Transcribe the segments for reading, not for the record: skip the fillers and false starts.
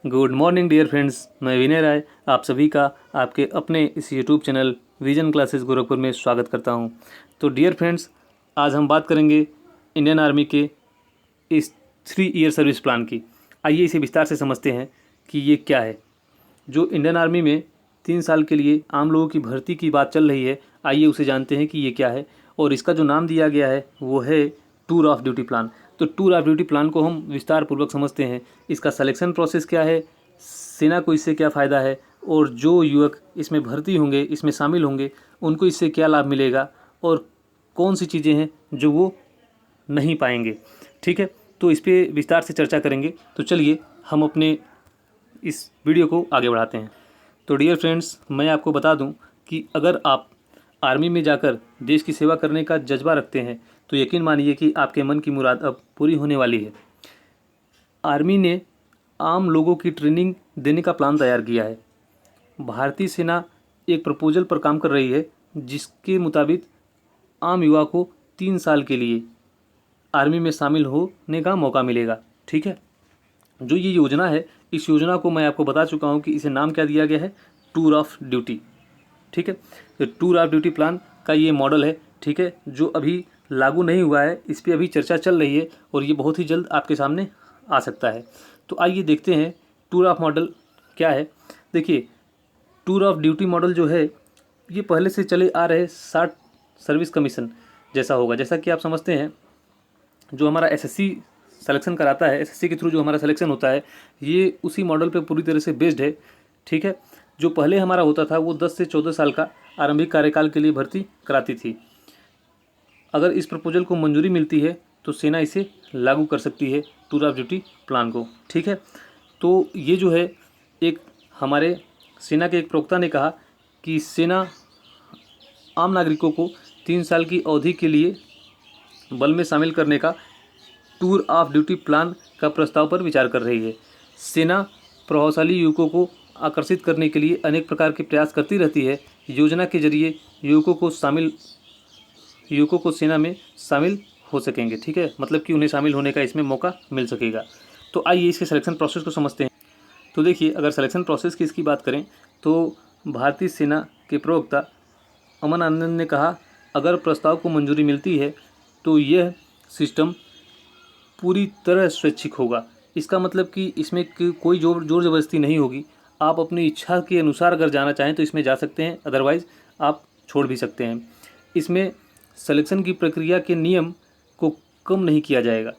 Good morning dear friends, मैं विनय राय आप सभी का आपके अपने इस YouTube channel vision classes Gorakhpur में स्वागत करता हूं। तो डियर फ्रेंड्स, आज हम बात करेंगे इंडियन आर्मी के इस 3 ईयर सर्विस प्लान की। आइए इसे विस्तार से समझते हैं कि ये क्या है। जो इंडियन आर्मी में 3 साल के लिए आम लोगों की भर्ती की बात चल रही है, आइए उसे जानते हैं कि ये क्या है। और इसका जो नाम दिया गया है वो है टूर ऑफ ड्यूटी प्लान। तो टूर ऑफ ड्यूटी प्लान को हम विस्तार पूर्वक समझते हैं। इसका सिलेक्शन प्रोसेस क्या है, सेना को इससे क्या फ़ायदा है, और जो युवक इसमें भर्ती होंगे, इसमें शामिल होंगे, उनको इससे क्या लाभ मिलेगा, और कौन सी चीज़ें हैं जो वो नहीं पाएंगे। ठीक है, तो इस पर विस्तार से चर्चा करेंगे। तो चलिए हम अपने इस वीडियो को आगे बढ़ाते हैं। तो डियर फ्रेंड्स, मैं आपको बता दूं कि अगर आप आर्मी में जाकर देश की सेवा करने का जज्बा रखते हैं तो यकीन मानिए कि आपके मन की मुराद अब पूरी होने वाली है। आर्मी ने आम लोगों की ट्रेनिंग देने का प्लान तैयार किया है। भारतीय सेना एक प्रपोजल पर काम कर रही है जिसके मुताबिक आम युवा को 3 साल के लिए आर्मी में शामिल होने का मौका मिलेगा। ठीक है, जो ये योजना है, इस योजना को मैं आपको बता चुका हूँ कि इसे नाम क्या दिया गया है, टूर ऑफ ड्यूटी। ठीक है, तो टूर ऑफ ड्यूटी प्लान का ये मॉडल है। ठीक है, जो अभी लागू नहीं हुआ है, इस पर अभी चर्चा चल रही है और ये बहुत ही जल्द आपके सामने आ सकता है। तो आइए देखते हैं टूर ऑफ मॉडल क्या है। देखिए, टूर ऑफ ड्यूटी मॉडल जो है ये पहले से चले आ रहे 60 सर्विस कमीशन जैसा होगा। जैसा कि आप समझते हैं, जो हमारा एसएससी सिलेक्शन कराता है, एसएससी के थ्रू जो हमारा सिलेक्शन होता है, ये उसी मॉडल पे पूरी तरह से बेस्ड है। ठीक है, जो पहले हमारा होता था वो 10 से 14 साल का आरंभिक कार्यकाल के लिए भर्ती कराती थी। अगर इस प्रपोजल को मंजूरी मिलती है तो सेना इसे लागू कर सकती है, टूर ऑफ ड्यूटी प्लान को। ठीक है, तो ये जो है, एक हमारे सेना के एक प्रवक्ता ने कहा कि सेना आम नागरिकों को 3 साल की अवधि के लिए बल में शामिल करने का टूर ऑफ ड्यूटी प्लान का प्रस्ताव पर विचार कर रही है। सेना प्रभावशाली युवकों को आकर्षित करने के लिए अनेक प्रकार के प्रयास करती रहती है। योजना के जरिए युवकों को सेना में शामिल हो सकेंगे। ठीक है, मतलब कि उन्हें शामिल होने का इसमें मौका मिल सकेगा। तो आइए इसके सिलेक्शन प्रोसेस को समझते हैं। तो देखिए, अगर सिलेक्शन प्रोसेस की इसकी बात करें तो भारतीय सेना के प्रवक्ता अमन आनंद ने कहा, अगर प्रस्ताव को मंजूरी मिलती है तो यह सिस्टम पूरी तरह स्वैच्छिक होगा। इसका मतलब कि इसमें कोई जोर ज़बरदस्ती नहीं होगी। आप अपनी इच्छा के अनुसार अगर जाना चाहें तो इसमें जा सकते हैं, अदरवाइज़ आप छोड़ भी सकते हैं। इसमें सिलेक्शन की प्रक्रिया के नियम को कम नहीं किया जाएगा।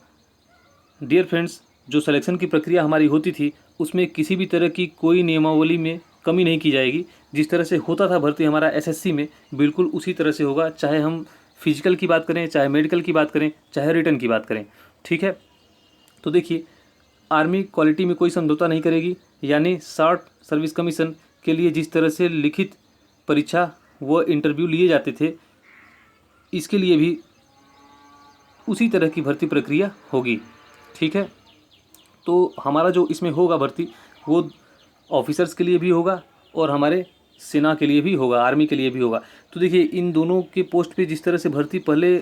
डियर फ्रेंड्स, जो सिलेक्शन की प्रक्रिया हमारी होती थी उसमें किसी भी तरह की कोई नियमावली में कमी नहीं की जाएगी। जिस तरह से होता था भर्ती हमारा एसएससी में, बिल्कुल उसी तरह से होगा, चाहे हम फिजिकल की बात करें, चाहे मेडिकल की बात करें, चाहे रिटर्न की बात करें। ठीक है, तो देखिए, आर्मी क्वालिटी में कोई समझौता नहीं करेगी। यानी शॉर्ट सर्विस कमीशन के लिए जिस तरह से लिखित परीक्षा व इंटरव्यू लिए जाते थे, इसके लिए भी उसी तरह की भर्ती प्रक्रिया होगी। ठीक है, तो हमारा जो इसमें होगा भर्ती, वो ऑफिसर्स के लिए भी होगा और हमारे सेना के लिए भी होगा, आर्मी के लिए भी होगा। तो देखिए, इन दोनों के पोस्ट पे जिस तरह से भर्ती पहले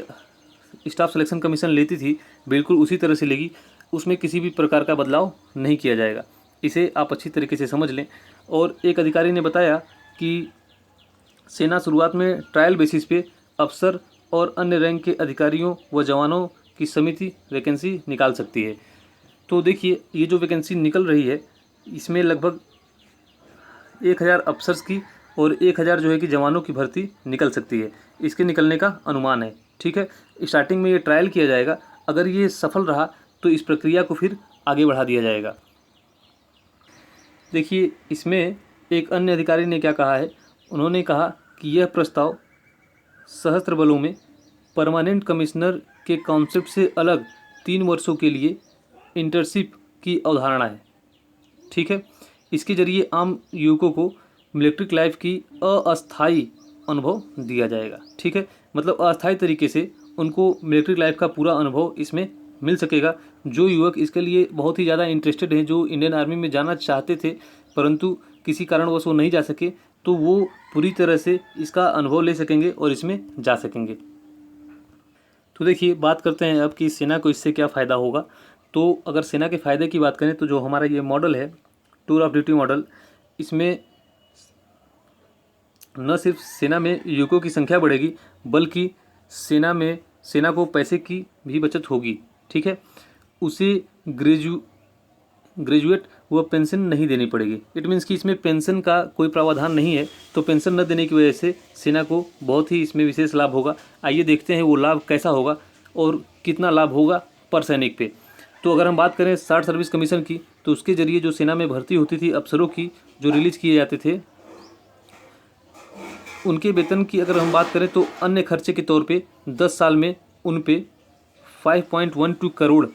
स्टाफ सिलेक्शन कमीशन लेती थी, बिल्कुल उसी तरह से लेगी। उसमें किसी भी प्रकार का बदलाव नहीं किया जाएगा। इसे आप अच्छी तरीके से समझ लें। और एक अधिकारी ने बताया कि सेना शुरुआत में ट्रायल बेसिस पे अफसर और अन्य रैंक के अधिकारियों व जवानों की समिति वैकेंसी निकाल सकती है। तो देखिए, ये जो वैकेंसी निकल रही है, इसमें लगभग 1000 अफसर्स की और 1000 जो है कि जवानों की भर्ती निकल सकती है, इसके निकलने का अनुमान है। ठीक है, स्टार्टिंग में ये ट्रायल किया जाएगा। अगर ये सफल रहा तो इस प्रक्रिया को फिर आगे बढ़ा दिया जाएगा। देखिए, इसमें एक अन्य अधिकारी ने क्या कहा है, उन्होंने कहा कि यह प्रस्ताव सशस्त्र बलों में परमानेंट कमिश्नर के कॉन्सेप्ट से अलग 3 वर्षों के लिए इंटर्नशिप की अवधारणा है। ठीक है, इसके जरिए आम युवकों को मिलिट्री लाइफ की अस्थायी अनुभव दिया जाएगा। ठीक है, मतलब अस्थायी तरीके से उनको मिलिट्री लाइफ का पूरा अनुभव इसमें मिल सकेगा। जो युवक इसके लिए बहुत ही ज़्यादा इंटरेस्टेड हैं, जो इंडियन आर्मी में जाना चाहते थे परंतु किसी कारणवश वो नहीं जा सके, तो वो पूरी तरह से इसका अनुभव ले सकेंगे और इसमें जा सकेंगे। तो देखिए, बात करते हैं अब कि सेना को इससे क्या फ़ायदा होगा। तो अगर सेना के फ़ायदे की बात करें तो जो हमारा ये मॉडल है टूर ऑफ ड्यूटी मॉडल, इसमें न सिर्फ सेना में युवकों की संख्या बढ़ेगी बल्कि सेना को पैसे की भी बचत होगी। ठीक है, उसे ग्रेजुएट व पेंशन नहीं देनी पड़ेगी। इट मीन्स कि इसमें पेंशन का कोई प्रावधान नहीं है, तो पेंशन न देने की वजह से सेना को बहुत ही इसमें विशेष लाभ होगा। आइए देखते हैं वो लाभ कैसा होगा और कितना लाभ होगा पर सैनिक पे। तो अगर हम बात करें 60 सर्विस कमीशन की, तो उसके जरिए जो सेना में भर्ती होती थी अफसरों की, जो रिलीज किए जाते थे, उनके वेतन की अगर हम बात करें तो अन्य खर्चे के तौर पे 10 साल में उन पे 5.12 करोड़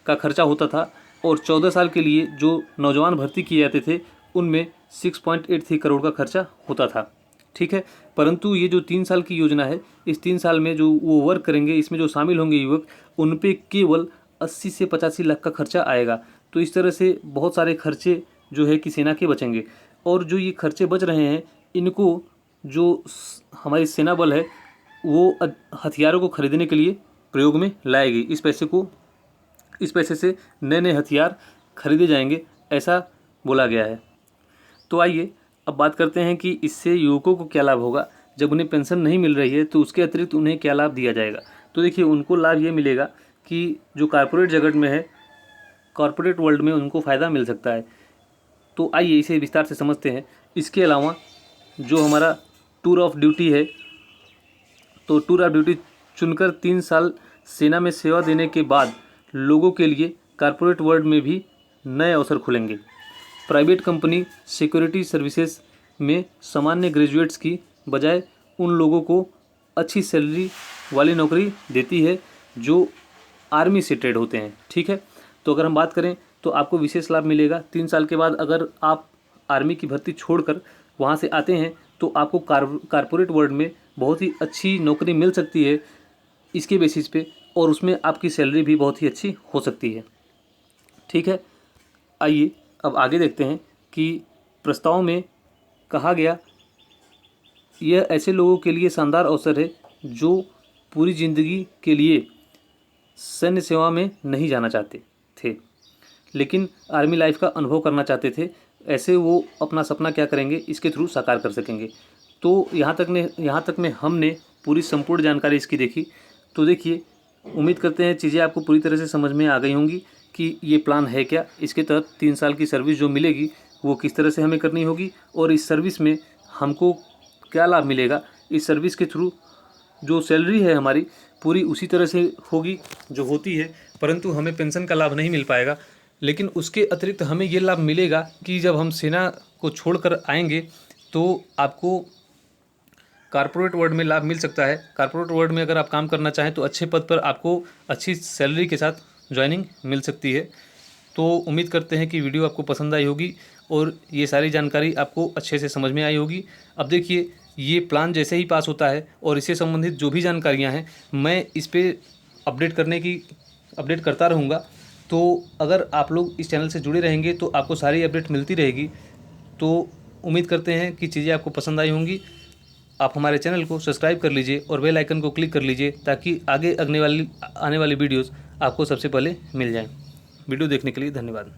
का खर्चा होता था और 14 साल के लिए जो नौजवान भर्ती किए जाते थे उनमें 6.83 करोड़ का खर्चा होता था। ठीक है, परंतु ये जो 3 साल की योजना है, इस 3 साल में जो वो वर्क करेंगे, इसमें जो शामिल होंगे युवक, उन पे केवल 80 से 85 लाख का खर्चा आएगा। तो इस तरह से बहुत सारे खर्चे जो है कि सेना के बचेंगे। और जो ये खर्चे बच रहे हैं, इनको जो हमारी सेना बल है वो हथियारों को खरीदने के लिए प्रयोग में लाएगी। इस पैसे से नए नए हथियार खरीदे जाएंगे, ऐसा बोला गया है। तो आइए अब बात करते हैं कि इससे युवकों को क्या लाभ होगा। जब उन्हें पेंशन नहीं मिल रही है तो उसके अतिरिक्त उन्हें क्या लाभ दिया जाएगा। तो देखिए, उनको लाभ ये मिलेगा कि जो कॉरपोरेट जगत में है, कॉरपोरेट वर्ल्ड में उनको फ़ायदा मिल सकता है। तो आइए इसे विस्तार से समझते हैं। इसके अलावा जो हमारा टूर ऑफ ड्यूटी है, तो टूर ऑफ ड्यूटी चुनकर 3 साल सेना में सेवा देने के बाद लोगों के लिए कॉरपोरेट वर्ल्ड में भी नए अवसर खुलेंगे। प्राइवेट कंपनी सिक्योरिटी सर्विसेज में सामान्य ग्रेजुएट्स की बजाय उन लोगों को अच्छी सैलरी वाली नौकरी देती है जो आर्मी से ट्रेड होते हैं। ठीक है, तो अगर हम बात करें तो आपको विशेष लाभ मिलेगा। 3 साल के बाद अगर आप आर्मी की भर्ती छोड़कर वहाँ से आते हैं तो आपको कॉरपोरेट वर्ल्ड में बहुत ही अच्छी नौकरी मिल सकती है इसके बेसिस पे, और उसमें आपकी सैलरी भी बहुत ही अच्छी हो सकती है। ठीक है, आइए अब आगे देखते हैं कि प्रस्ताव में कहा गया, यह ऐसे लोगों के लिए शानदार अवसर है जो पूरी ज़िंदगी के लिए सैन्य सेवा में नहीं जाना चाहते थे लेकिन आर्मी लाइफ का अनुभव करना चाहते थे। ऐसे वो अपना सपना क्या करेंगे, इसके थ्रू साकार कर सकेंगे। तो यहाँ तक में हमने पूरी संपूर्ण जानकारी इसकी देखी। तो देखिए, उम्मीद करते हैं चीज़ें आपको पूरी तरह से समझ में आ गई होंगी कि ये प्लान है क्या, इसके तहत 3 साल की सर्विस जो मिलेगी वो किस तरह से हमें करनी होगी और इस सर्विस में हमको क्या लाभ मिलेगा। इस सर्विस के थ्रू जो सैलरी है हमारी पूरी उसी तरह से होगी जो होती है, परंतु हमें पेंशन का लाभ नहीं मिल पाएगा। लेकिन उसके अतिरिक्त हमें ये लाभ मिलेगा कि जब हम सेना को छोड़कर आएंगे तो आपको कॉरपोरेट वर्ल्ड में लाभ मिल सकता है। कॉरपोरेट वर्ल्ड में अगर आप काम करना चाहें तो अच्छे पद पर आपको अच्छी सैलरी के साथ ज्वाइनिंग मिल सकती है। तो उम्मीद करते हैं कि वीडियो आपको पसंद आई होगी और ये सारी जानकारी आपको अच्छे से समझ में आई होगी। अब देखिए, ये प्लान जैसे ही पास होता है और इससे संबंधित जो भी जानकारियाँ हैं मैं इस पर अपडेट करता रहूँगा। तो अगर आप लोग इस चैनल से जुड़े रहेंगे तो आपको सारी अपडेट मिलती रहेगी। तो उम्मीद करते हैं कि चीज़ें आपको पसंद आई होंगी। आप हमारे चैनल को सब्सक्राइब कर लीजिए और बेल आइकन को क्लिक कर लीजिए ताकि आगे आने वाली वीडियोस आपको सबसे पहले मिल जाएं। वीडियो देखने के लिए धन्यवाद।